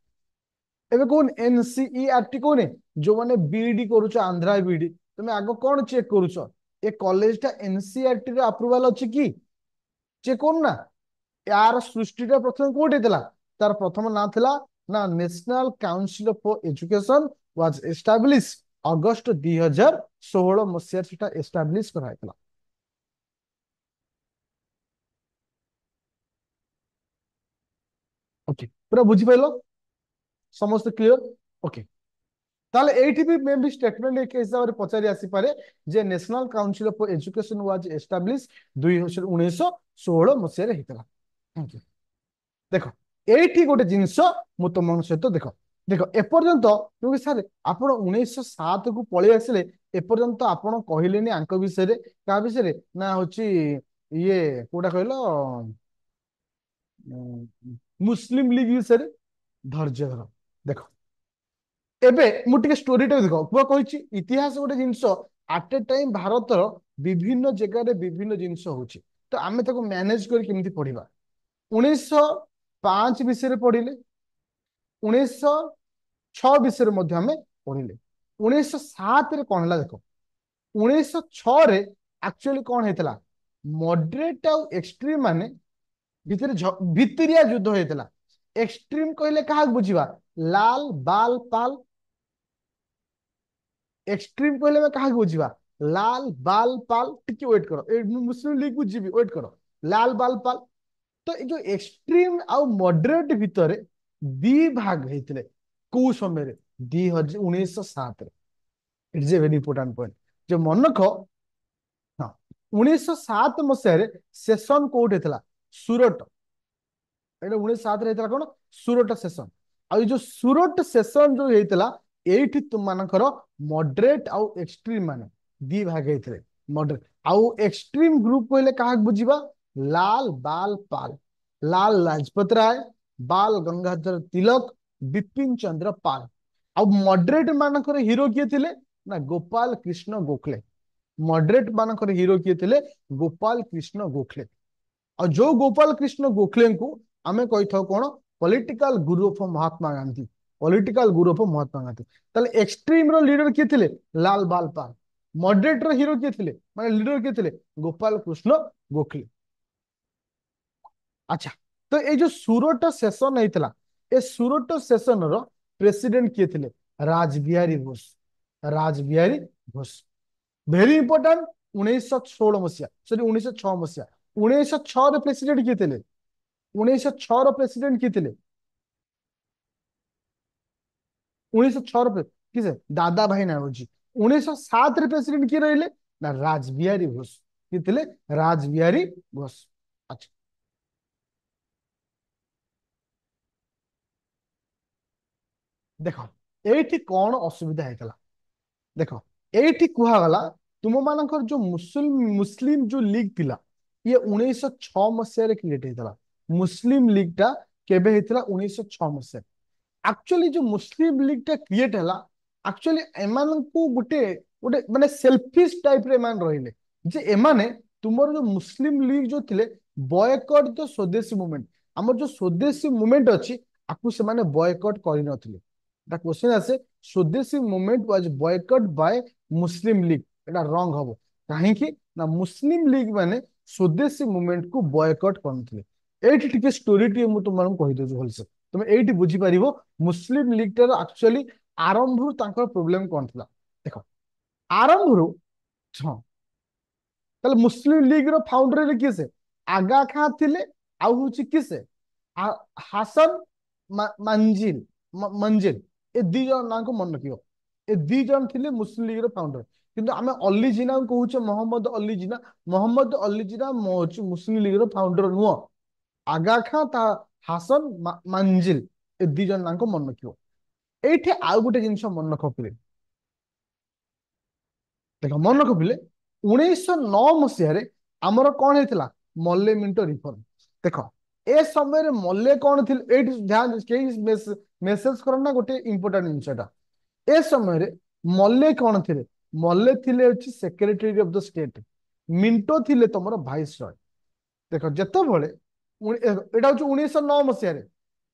एबे कौन एनसीईआरटी कौन जो माने बीडी करूछ आंध्रा बीडी तुम आगो कौन चेक करूछ ए कॉलेज टा एनसीईआरटी रे अप्रूवल अछि कि चेक कौन ना यार सृष्टिटा प्रथम कोठी थिला तार प्रथम ना थिला ना national council of education was establish August 2016 मसीहा सेटा एस्टाब्लिश कराइतला ओके पूरा बुझी पाइलो समस्त क्लियर ओके ताले एठी भी मे भी स्टेटमेंट एक हिसाब रे पचारि आसी पारे जे national council of education was establish 1916 मसीहा रे हितला थैंक यू देखो एठी गोटे जिंस मु तुम सहित देख देख एपर्यंत क्योंकि सर आप 1907 को पलि आसिले एपर्यंत आपण कहलेनी आंक विषय क्या विषय ना हूँ ये कोटा कहल मुस्लिम लीग विषय धैर्य धर देख एबे मु टिके स्टोरी टा देख पुआ कहिछि इतिहास गोटे जिंस एट ए टाइम भारतर विभिन्न जगह विभिन्न जिंस होछि तो आमे ताको मैनेज कर केमिति पढ़िबा 1905 विषय पढ़िले 1906 विषय मध्य आमे पढ़िले 1907 रे कोन हला देखो 1906 रे एक्चुअली कोन हेतला मॉडरेट और एक्सट्रीम माने भितरिया युद्ध होता एक्सट्रीम कहले क्या बुझा लाल बाल पाल एक्सट्रीम कहले मैं क्या बुझा लाल बाल पाल टिके वेट करो मुस्लिम लीग बुझी वेट करो लाल बाल पाल तो ये जो एक्सट्रीम आउ मॉडरेट भितर दी भाग होते कौ समय 1907 it is a very important point जो मन रख हाँ 1907 मसीह सेशन कोर्ट होता सूरत एटा 1907 रे कौन सूरत सेशन आ जो सूरत सेशन जो होता ये तुम मानकर मॉडरेट आउ एक्सट्रीम माने दी भाग होते मॉडरेट आउ एक्सट्रीम ग्रुप कहले क्या बुझा लाल बाल पाल लाल लाजपत राय बाल गंगाधर तिलक बिपिन चंद्र पाल आउ मॉडरेट मानकर हीरो किए थे ना गोपाल कृष्ण गोखले मॉडरेट मानकर हीरो किए थे गोपाल कृष्ण गोखले और जो गोपाल कृष्ण गोखले को आमे कही था कौन political Guru of Mahatma Gandhi political Guru of Mahatma Gandhi ताले एक्सट्रीम रो लीडर किए थे लाल बाल पाल मॉडरेट रो हीरो किए थे माने लीडर किए थे गोपाल कृष्ण गोखले अच्छा तो ये जो सूरत सेशन होता ए सूरत सेशन रो प्रेसिडेंट किए थे राजबिहारी घोष राजबिहारी घोष वेरी इंपोर्टेंट 1916 मसीहा सॉरी 1906 मसीहा 1906 प्रेसिडेंट किए थे 1906 प्रेसिडेंट किए थे 1906 किसे दादा भाई नारोजी 1907 प्रेसिडेंट किए रहे ना राजबिहारी घोष किए थे राजबिहारी घोष अच्छा देख ये कौन असुविधा होता देख ये कहगला तुम मानकर जो मुस्लिम मुस्लिम जो लीग थिला ये 1906 मसीह क्रिएट होता मुस्लिम लीग टा केबे होता 1906 मसीह एक्चुअली जो मुस्लिम लीग टा क्रिएट है एक्चुअली एमान को गोटे गोटे माने सेल्फिश टाइप रे एमान रहिले जे एमाने तुमर जो मुस्लिम लीग जो थिले बॉयकॉट द स्वदेशी मूवमेंट हमर जो स्वदेशी मूवमेंट अछि आकु से माने बॉयकॉट करि नथिले द क्वेश्चन आसे स्वदेशी movement was boycott bye Muslim league Etah wrong हबो काहे कि ना मुस्लिम लीग माने स्वदेशी मूवमेंट को बॉयकॉट करनथिले एठी टिके स्टोरी टी मु तुमन कहि दउ होलसे तुम ये बुझीपर मुस्लिम लीग टार एक्चुअली आरंभ प्रोब्लेम कौन था देख आरंभ हाँ ताले मुस्लिम लीग रो फाउंडर किए से आगा खां थिले आउ होची किसे हासन मंजिल मंजिल ए दी जन ना को मन रखियो ए दी जन थिले मुस्लिम लीग रो फाउंडर किंतु आमे अली जिना कहूचे मोहम्मद अली जिना होची मुस्लिम लीग रो फाउंडर नुह आगा खां ता हासन मंजिल ए दी जन ना को मन रखियो एठी आउ गोटे जिनस मन रखिले देख मन रखिले 1909 मसीह आमर कौन होता मल्ले मिंटो रिफॉर्म देख ए समय मल्ले कौन थे ध्यान मेसेज कर ना गोटे इंपोर्टाट जिनसा ए समय मल्ले कौन थे मल्ले थे secretary of the state Minto थिले तुम भाइस रॉय देख जिते बड़े एटा हूँ 1909 मसीह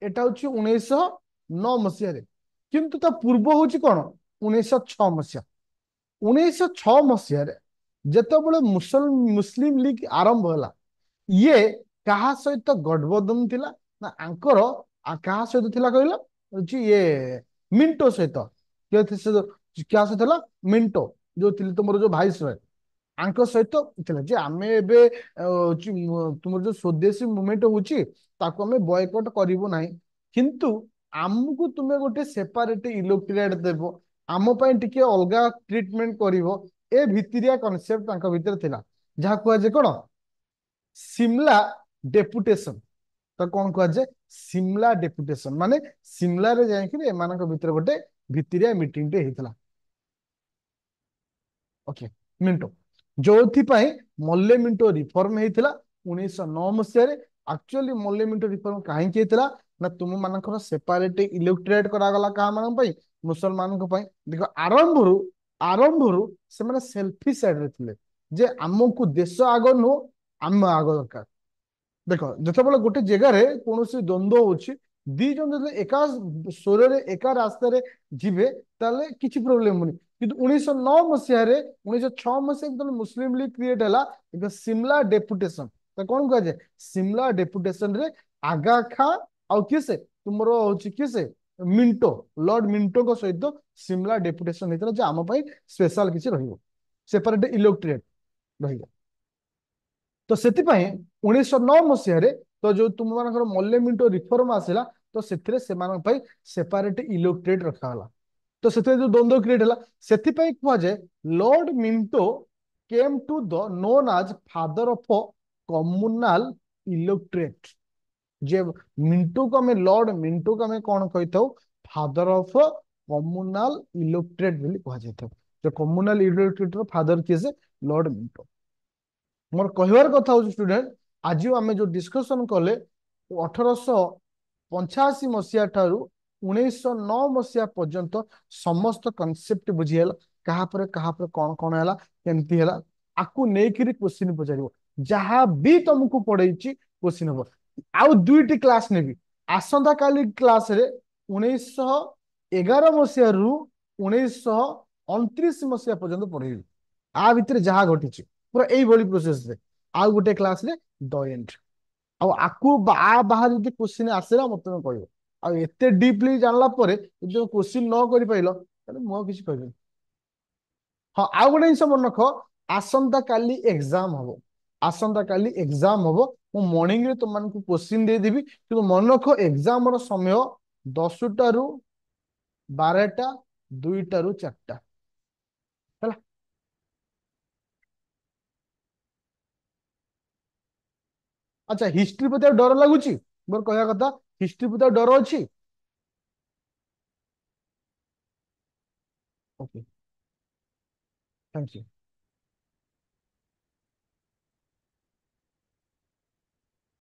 एटा हूँ 1909 मसीह किंतु ता पूर्व हूँ कौन 1906 मसीहा 1906 मसीह जितेबले मुस्लिम लीग आरंभ है ये क्या सहित गठबंधन थिला ना आंकर क्या सहित थिला कहला ये मिंटो सहित क्या सहित थिला मिंटो जो तुम जो भाइस रॉय आंक सहित थिला जे आमे एबे तुमर जो स्वदेशी मूवमेंट होची ताको आमे बॉयकॉट करिवो नाही किंतु आमको तुमे गोटे सेपरेट इलेक्टोरेट देबो आम पई टिके अलगा ट्रीटमेंट करिवो ए भितरिया कांसेप्ट तांका भितर थिला जहा कुआ जे कोन सिमला डेपुटेशन तो कौन कह जाए सिमला डेपुटेशन माने सिमला रे जाई कि एमानक भितर गोटे भितरिया मीटिंग टे हेतला ओके मिंटो जो मल्ले मिंटो रिफॉर्म होता 1909 मसीह एक्चुअली मल्ले मिंटो रिफॉर्म कहीं ना तुम मान सेपरेट इलेक्ट्रेट करागला क्या मान मुसलमान देख आरंभ से सेल्फी साइड रे थिले जे आमको देश आग नुह आम आग दरकार देख जो गोटे जगार कौन द्वंद्व होची दी जन जो एका स्वर एका रास्तार जीवे ताले किसी प्रोब्लेम होनी कि 1909 मसीह 1906 मसीह जो मुस्लिम लीग क्रिएट है सिमला डेपुटेशन कौन कह जाए सिमला डेपुटेशन रे आगा खां आउ किए से तुम किए से मिंटो लॉर्ड मिंटो को सहित सिमला डेपुटेशन होता है आम स्पेशल किसी सेपरेट इलेक्ट्रेट रही तो से 1909 मसीह तो जो तुम मान मल्ले मिंटो रिफॉर्म आसला तो से सेपरेट इलेक्ट्रेट रखाला तो से जो द्वंद्व क्रिएट है से कहुए lord Minto came to the known as father of communal electorate जे मिंटो को हमें लॉर्ड मिंटो को हमें कौन कही था फादर ऑफ कम्युनाल इलेक्ट्रेट कहुई जो कम्युनाल इलेक्ट्रेट फादर किए से लॉर्ड मिंटो मोर कहवार कथा हूँ स्टूडेंट आज आम जो डिस्कसन कले 1885 मसीहा ठारू 1909 मसीहा पर्यंत समस्त कनसेप्ट बुझीगला कहापर कौन कौन है केमती है आपको नहीं क्वेश्चन पचार जहाँ भी तुमको पढ़े क्वेश्चन हम आउ दुईटी क्लास नेबी आसंता काली क्लास रे 1911 मसीह रु 1929 मसीहा पर्यंत पढ़ेबी आ भितर जहाँ घटी पूरा यही प्रोसेस रे आउ गोटे क्लास रे द एंड आकु बाहर जो क्वेश्चन आसेला मत कह आते डीपली जानला परे जो क्वेश्चन न कर पाइल मुझे किसी कह हाँ आउ गोटे जिन मन रख आसंता काली एग्जाम हम आसंता काली एग्जाम हम मु मॉर्निंग रे तुमको क्वेश्चन दे देबी कि मन रख एग्जाम रो समय 10टा रु 12टा 2टा रु 4टा है अच्छा हिस्ट्री प्रति डर लगुच मोर कहया कथा हिस्ट्री प्रति डर अच्छी ओके थैंक यू।